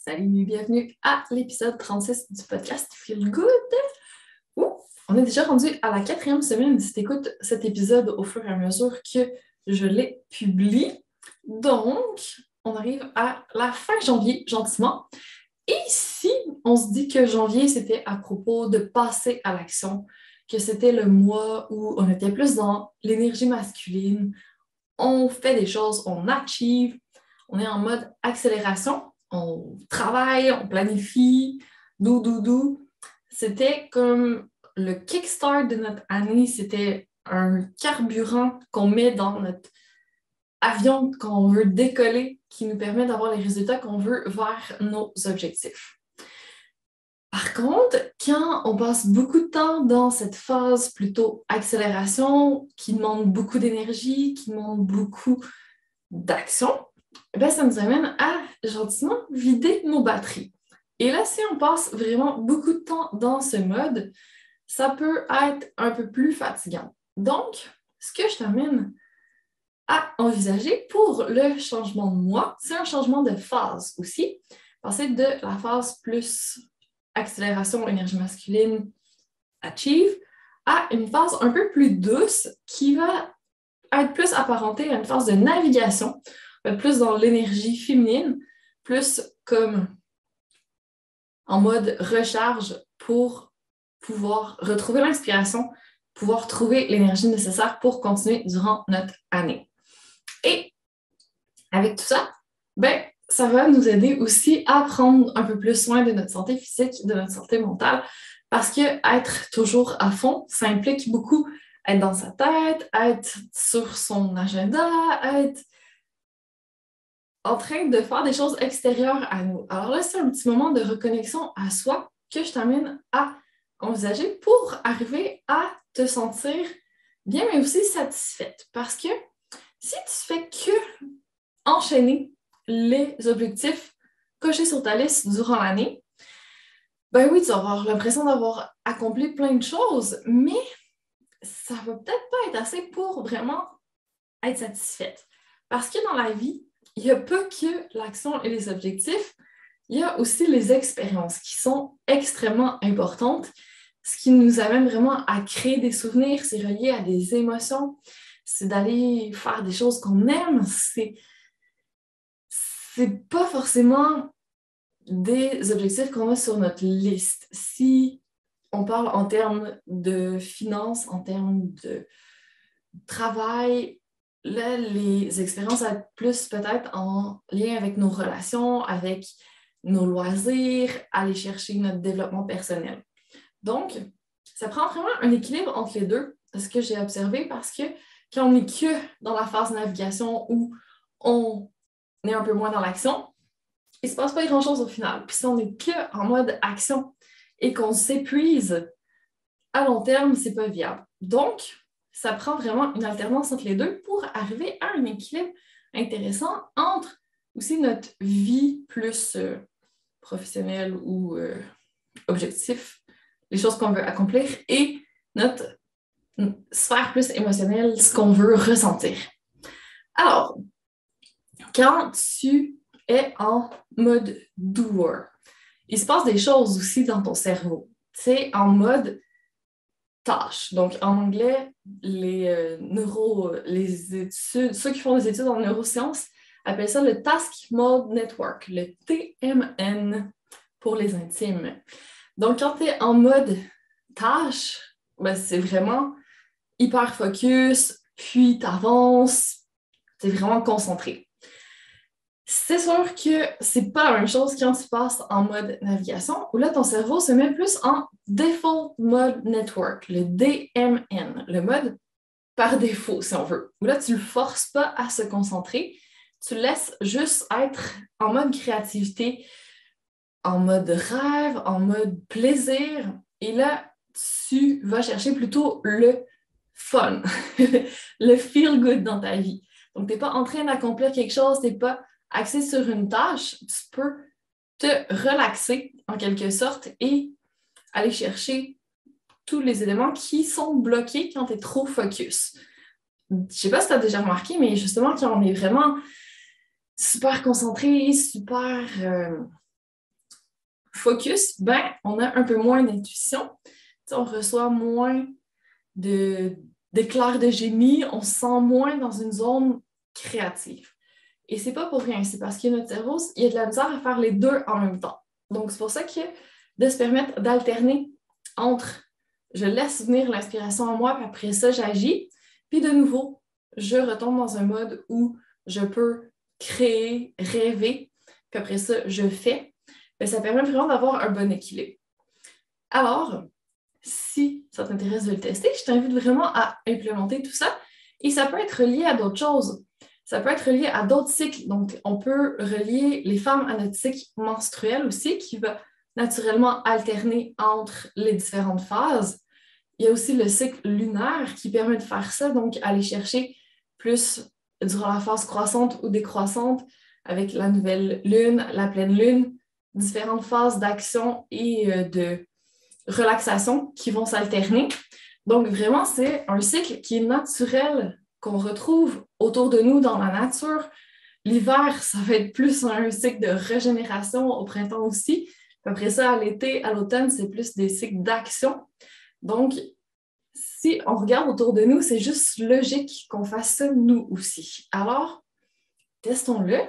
Salut, bienvenue à l'épisode 36 du podcast Feel Good. Ouh, on est déjà rendu à la 4e semaine si tu écoutes cet épisode au fur et à mesure que je les publie. Donc, on arrive à la fin janvier, gentiment. Et ici, on se dit que janvier, c'était à propos de passer à l'action, que c'était le mois où on était plus dans l'énergie masculine, on fait des choses, on achieve, on est en mode accélération, on travaille, on planifie, dou. C'était comme le kickstart de notre année, c'était un carburant qu'on met dans notre avion quand on veut décoller, qui nous permet d'avoir les résultats qu'on veut vers nos objectifs. Par contre, quand on passe beaucoup de temps dans cette phase plutôt accélération, qui demande beaucoup d'énergie, qui demande beaucoup d'action, ben, ça nous amène à gentiment vider nos batteries. Et là, si on passe vraiment beaucoup de temps dans ce mode, ça peut être un peu plus fatigant. Donc, ce que je t'amène à envisager pour le changement de mois, c'est un changement de phase aussi. Passer de la phase plus accélération, énergie masculine, achieve, à une phase un peu plus douce qui va être plus apparentée à une phase de navigation, plus dans l'énergie féminine, plus comme en mode recharge pour pouvoir retrouver l'inspiration, pouvoir trouver l'énergie nécessaire pour continuer durant notre année. Et avec tout ça, ben, ça va nous aider aussi à prendre un peu plus soin de notre santé physique, de notre santé mentale, parce que être toujours à fond, ça implique beaucoup être dans sa tête, être sur son agenda, être en train de faire des choses extérieures à nous. Alors là, c'est un petit moment de reconnexion à soi que je t'amène à envisager pour arriver à te sentir bien, mais aussi satisfaite. Parce que si tu fais que enchaîner les objectifs cochés sur ta liste durant l'année, ben oui, tu vas avoir l'impression d'avoir accompli plein de choses, mais ça va peut-être pas être assez pour vraiment être satisfaite. Parce que dans la vie, il n'y a pas que l'action et les objectifs, il y a aussi les expériences qui sont extrêmement importantes. Ce qui nous amène vraiment à créer des souvenirs, c'est relié à des émotions, c'est d'aller faire des choses qu'on aime, c'est pas forcément des objectifs qu'on a sur notre liste. Si on parle en termes de finances, en termes de travail, là, les expériences vont être plus peut-être en lien avec nos relations, avec nos loisirs, aller chercher notre développement personnel. Donc, ça prend vraiment un équilibre entre les deux, ce que j'ai observé, parce que quand on n'est que dans la phase navigation où on est un peu moins dans l'action, il ne se passe pas grand-chose au final. Puis si on n'est qu'en mode action et qu'on s'épuise à long terme, ce n'est pas viable. Donc, ça prend vraiment une alternance entre les deux pour arriver à un équilibre intéressant entre aussi notre vie plus professionnelle ou objectif, les choses qu'on veut accomplir, et notre sphère plus émotionnelle, ce qu'on veut ressentir. Alors, quand tu es en mode doer, il se passe des choses aussi dans ton cerveau. C'est en mode tâche. Donc, en anglais, les études, ceux qui font des études en neurosciences appellent ça le Task Mode Network, le TMN pour les intimes. Donc, quand tu es en mode tâche, ben, c'est vraiment hyper focus, puis tu avances, tu es vraiment concentré. C'est sûr que c'est pas la même chose quand tu passes en mode navigation, où là, ton cerveau se met plus en Default Mode Network, le DMN, le mode par défaut, si on veut. Où là, tu le forces pas à se concentrer, tu le laisses juste être en mode créativité, en mode rêve, en mode plaisir, et là, tu vas chercher plutôt le fun, le feel good dans ta vie. Donc, tu n'es pas en train d'accomplir quelque chose, tu n'es pas axé sur une tâche, tu peux te relaxer en quelque sorte et aller chercher tous les éléments qui sont bloqués quand tu es trop focus. Je ne sais pas si tu as déjà remarqué, mais justement, quand on est vraiment super concentré, super focus, ben, on a un peu moins d'intuition. On reçoit moins d'éclairs de génie, on se sent moins dans une zone créative. Et c'est pas pour rien, c'est parce que notre cerveau, il y a de la misère à faire les deux en même temps. Donc, c'est pour ça que de se permettre d'alterner entre je laisse venir l'inspiration en moi, puis après ça, j'agis, puis de nouveau, je retombe dans un mode où je peux créer, rêver, puis après ça, je fais. Bien, ça permet vraiment d'avoir un bon équilibre. Alors, si ça t'intéresse de le tester, je t'invite vraiment à implémenter tout ça. Et ça peut être lié à d'autres choses. Ça peut être lié à d'autres cycles. Donc, on peut relier les femmes à notre cycle menstruel aussi, qui va naturellement alterner entre les différentes phases. Il y a aussi le cycle lunaire qui permet de faire ça, donc aller chercher plus durant la phase croissante ou décroissante avec la nouvelle lune, la pleine lune, différentes phases d'action et de relaxation qui vont s'alterner. Donc, vraiment, c'est un cycle qui est naturel, qu'on retrouve autour de nous dans la nature. L'hiver, ça va être plus un cycle de régénération, au printemps aussi. Après ça, à l'été, à l'automne, c'est plus des cycles d'action. Donc, si on regarde autour de nous, c'est juste logique qu'on fasse ça nous aussi. Alors, testons-le.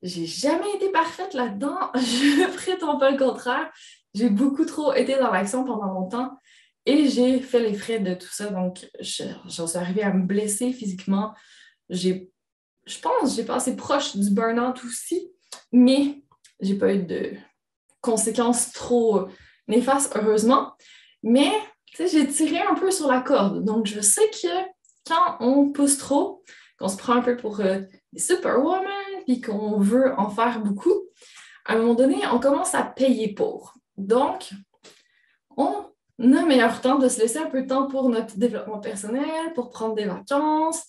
J'ai jamais été parfaite là-dedans. Je ne prétends pas le contraire. J'ai beaucoup trop été dans l'action pendant longtemps et j'ai fait les frais de tout ça. Donc, j'en suis arrivée à me blesser physiquement. Je pense que j'ai passé proche du burn-out aussi, mais j'ai pas eu de conséquences trop néfastes, heureusement. Mais, tu sais, j'ai tiré un peu sur la corde. Donc, je sais que quand on pousse trop, qu'on se prend un peu pour des superwomen, puis qu'on veut en faire beaucoup, à un moment donné, on commence à payer pour. Donc, on a meilleur temps de se laisser un peu de temps pour notre développement personnel, pour prendre des vacances,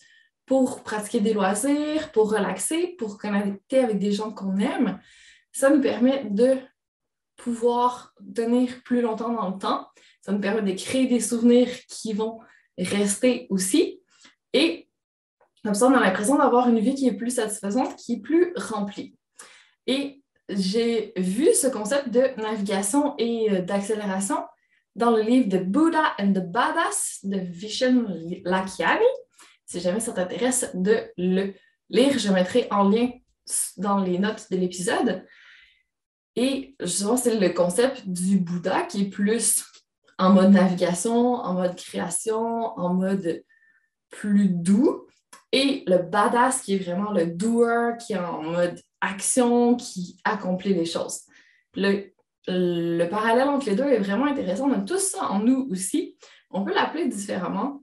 pour pratiquer des loisirs, pour relaxer, pour connecter avec des gens qu'on aime. Ça nous permet de pouvoir tenir plus longtemps dans le temps. Ça nous permet de créer des souvenirs qui vont rester aussi. Et comme ça, on a l'impression d'avoir une vie qui est plus satisfaisante, qui est plus remplie. Et j'ai vu ce concept de navigation et d'accélération dans le livre The Buddha and the Badass de Vishen Lakhiani. Si jamais ça t'intéresse de le lire, je mettrai en lien dans les notes de l'épisode. Et justement, c'est le concept du Bouddha qui est plus en mode navigation, en mode création, en mode plus doux. Et le badass qui est vraiment le doer, qui est en mode action, qui accomplit les choses. Le parallèle entre les deux est vraiment intéressant. On a tous ça en nous aussi. On peut l'appeler différemment.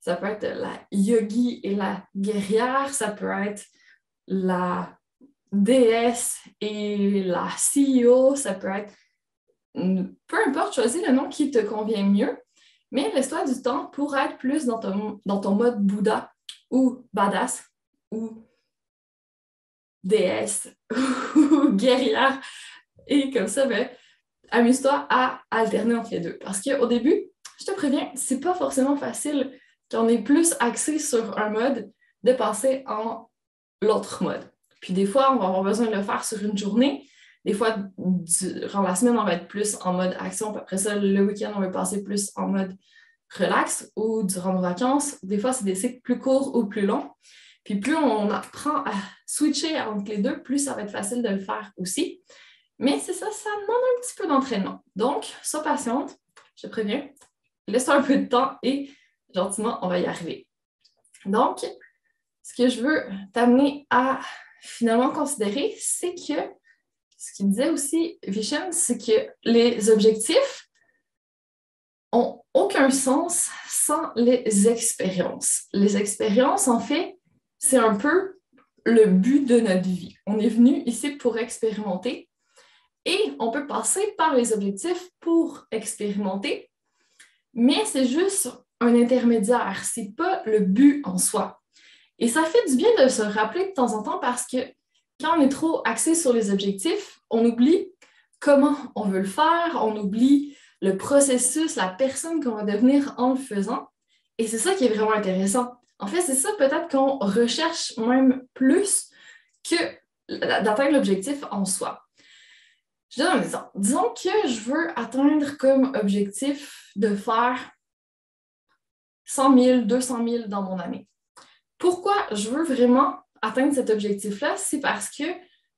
Ça peut être la yogi et la guerrière. Ça peut être la déesse et la CEO. Ça peut être... Peu importe, choisis le nom qui te convient mieux. Mais laisse-toi du temps pour être plus dans ton mode Bouddha ou badass ou déesse ou guerrière. Et comme ça, ben, amuse-toi à alterner entre les deux. Parce qu'au début, je te préviens, c'est pas forcément facile quand on est plus axé sur un mode de passer en l'autre mode. Puis des fois, on va avoir besoin de le faire sur une journée. Des fois, durant la semaine, on va être plus en mode action. Puis après ça, le week-end, on va passer plus en mode relax ou durant nos vacances. Des fois, c'est des cycles plus courts ou plus longs. Puis plus on apprend à switcher entre les deux, plus ça va être facile de le faire aussi. Mais c'est ça, ça demande un petit peu d'entraînement. Donc, sois patiente, je te préviens. Laisse-toi un peu de temps et gentiment, on va y arriver. Donc, ce que je veux t'amener à finalement considérer, c'est que ce qu'il disait aussi, Vishen, c'est que les objectifs n'ont aucun sens sans les expériences. Les expériences, en fait, c'est un peu le but de notre vie. On est venu ici pour expérimenter et on peut passer par les objectifs pour expérimenter, mais c'est juste un intermédiaire, c'est pas le but en soi. Et ça fait du bien de se rappeler de temps en temps parce que quand on est trop axé sur les objectifs, on oublie comment on veut le faire, on oublie le processus, la personne qu'on va devenir en le faisant. Et c'est ça qui est vraiment intéressant. En fait, c'est ça peut-être qu'on recherche même plus que d'atteindre l'objectif en soi. Je donne un exemple. Disons que je veux atteindre comme objectif de faire 100 000, 200 000 dans mon année. Pourquoi je veux vraiment atteindre cet objectif-là? C'est parce que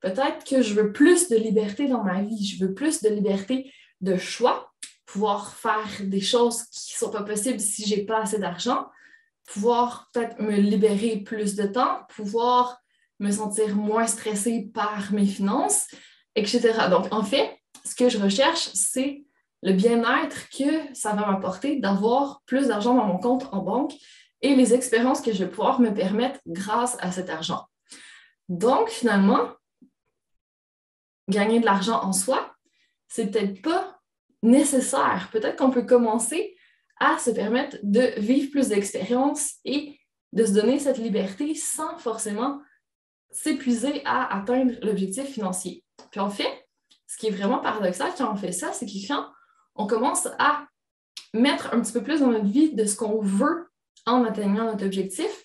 peut-être que je veux plus de liberté dans ma vie. Je veux plus de liberté de choix, pouvoir faire des choses qui ne sont pas possibles si je n'ai pas assez d'argent, pouvoir peut-être me libérer plus de temps, pouvoir me sentir moins stressée par mes finances, etc. Donc, en fait, ce que je recherche, c'est le bien-être que ça va m'apporter d'avoir plus d'argent dans mon compte en banque et les expériences que je vais pouvoir me permettre grâce à cet argent. Donc, finalement, gagner de l'argent en soi, c'est peut-être pas nécessaire. Peut-être qu'on peut commencer à se permettre de vivre plus d'expériences et de se donner cette liberté sans forcément s'épuiser à atteindre l'objectif financier. Puis en fait, ce qui est vraiment paradoxal quand on fait ça, c'est que quand on commence à mettre un petit peu plus dans notre vie de ce qu'on veut en atteignant notre objectif,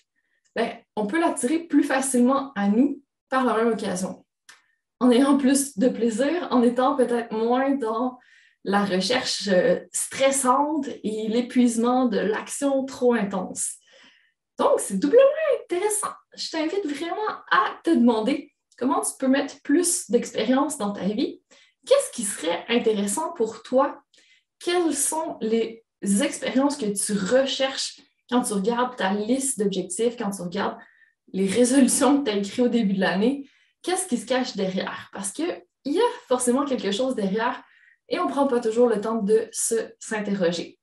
bien, on peut l'attirer plus facilement à nous par la même occasion. En ayant plus de plaisir, en étant peut-être moins dans la recherche stressante et l'épuisement de l'action trop intense. Donc, c'est doublement intéressant. Je t'invite vraiment à te demander comment tu peux mettre plus d'expérience dans ta vie. Qu'est-ce qui serait intéressant pour toi? Quelles sont les expériences que tu recherches quand tu regardes ta liste d'objectifs, quand tu regardes les résolutions que tu as écrites au début de l'année? Qu'est-ce qui se cache derrière? Parce qu'il y a forcément quelque chose derrière et on ne prend pas toujours le temps de s'interroger.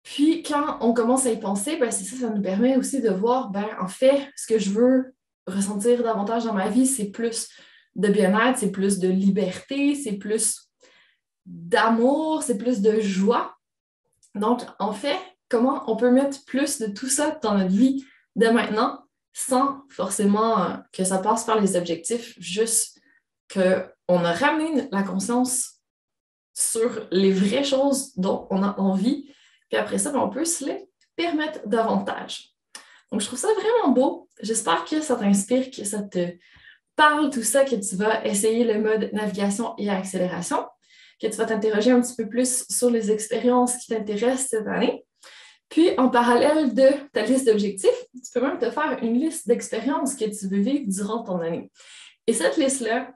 Puis, quand on commence à y penser, ben, c'est ça, ça nous permet aussi de voir, ben, en fait, ce que je veux ressentir davantage dans ma vie, c'est plus de bien-être, c'est plus de liberté, c'est plus d'amour, c'est plus de joie. Donc, en fait, comment on peut mettre plus de tout ça dans notre vie dès maintenant sans forcément que ça passe par les objectifs, juste qu'on a ramené la conscience sur les vraies choses dont on a envie, puis après ça, on peut se les permettre davantage. Donc, je trouve ça vraiment beau. J'espère que ça t'inspire, que ça te parle, tout ça, que tu vas essayer le mode navigation et accélération, que tu vas t'interroger un petit peu plus sur les expériences qui t'intéressent cette année. Puis, en parallèle de ta liste d'objectifs, tu peux même te faire une liste d'expériences que tu veux vivre durant ton année. Et cette liste-là,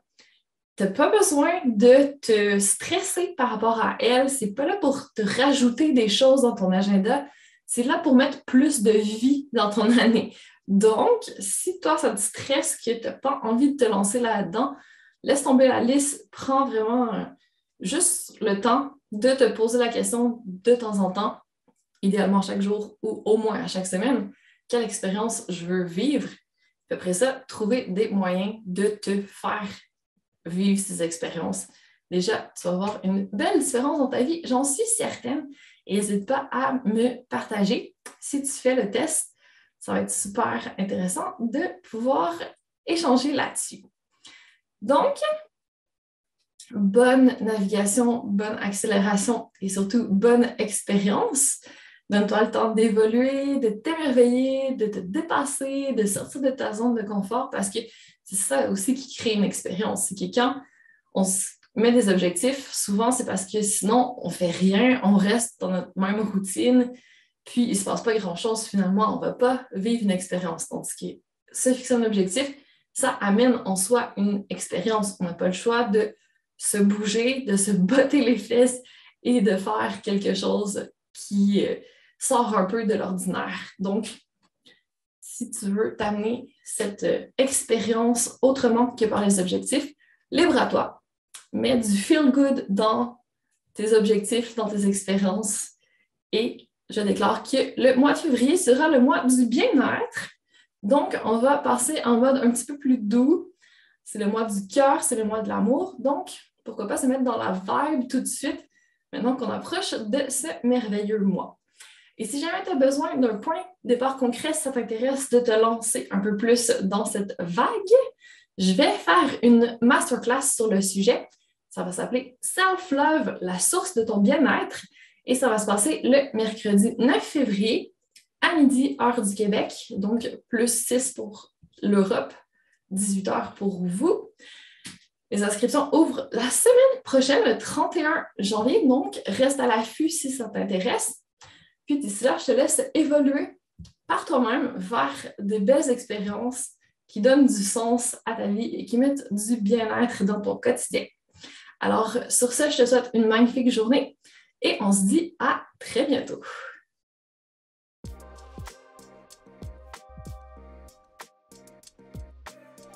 tu n'as pas besoin de te stresser par rapport à elle. Ce n'est pas là pour te rajouter des choses dans ton agenda. C'est là pour mettre plus de vie dans ton année. Donc, si toi, ça te stresse, que tu n'as pas envie de te lancer là-dedans, laisse tomber la liste. Prends vraiment juste le temps de te poser la question de temps en temps, idéalement chaque jour ou au moins à chaque semaine, quelle expérience je veux vivre. Puis après ça, trouver des moyens de te faire vivre ces expériences. Déjà, tu vas voir une belle différence dans ta vie, j'en suis certaine. Et n'hésite pas à me partager si tu fais le test. Ça va être super intéressant de pouvoir échanger là-dessus. Donc, bonne navigation, bonne accélération et surtout bonne expérience. Donne-toi le temps d'évoluer, de t'émerveiller, de te dépasser, de sortir de ta zone de confort parce que c'est ça aussi qui crée une expérience. C'est que quand on se met des objectifs, souvent c'est parce que sinon on ne fait rien, on reste dans notre même routine, puis il ne se passe pas grand-chose finalement, on ne va pas vivre une expérience. Donc, se fixer un objectif, ça amène en soi une expérience. On n'a pas le choix de se bouger, de se botter les fesses et de faire quelque chose qui sort un peu de l'ordinaire. Donc, si tu veux t'amener cette expérience autrement que par les objectifs, libre à toi. Mets du feel good dans tes objectifs, dans tes expériences. Et je déclare que le mois de février sera le mois du bien-être. Donc, on va passer en mode un petit peu plus doux. C'est le mois du cœur, c'est le mois de l'amour. Donc, pourquoi pas se mettre dans la vibe tout de suite, maintenant qu'on approche de ce merveilleux mois. Et si jamais tu as besoin d'un point de départ concret, si ça t'intéresse de te lancer un peu plus dans cette vague, je vais faire une masterclass sur le sujet. Ça va s'appeler Self-Love, la source de ton bien-être. Et ça va se passer le mercredi 9 février à midi, heure du Québec. Donc, plus 6 pour l'Europe, 18 heures pour vous. Les inscriptions ouvrent la semaine prochaine, le 31 janvier, donc reste à l'affût si ça t'intéresse. Puis d'ici là, je te laisse évoluer par toi-même vers de belles expériences qui donnent du sens à ta vie et qui mettent du bien-être dans ton quotidien. Alors, sur ce, je te souhaite une magnifique journée et on se dit à très bientôt.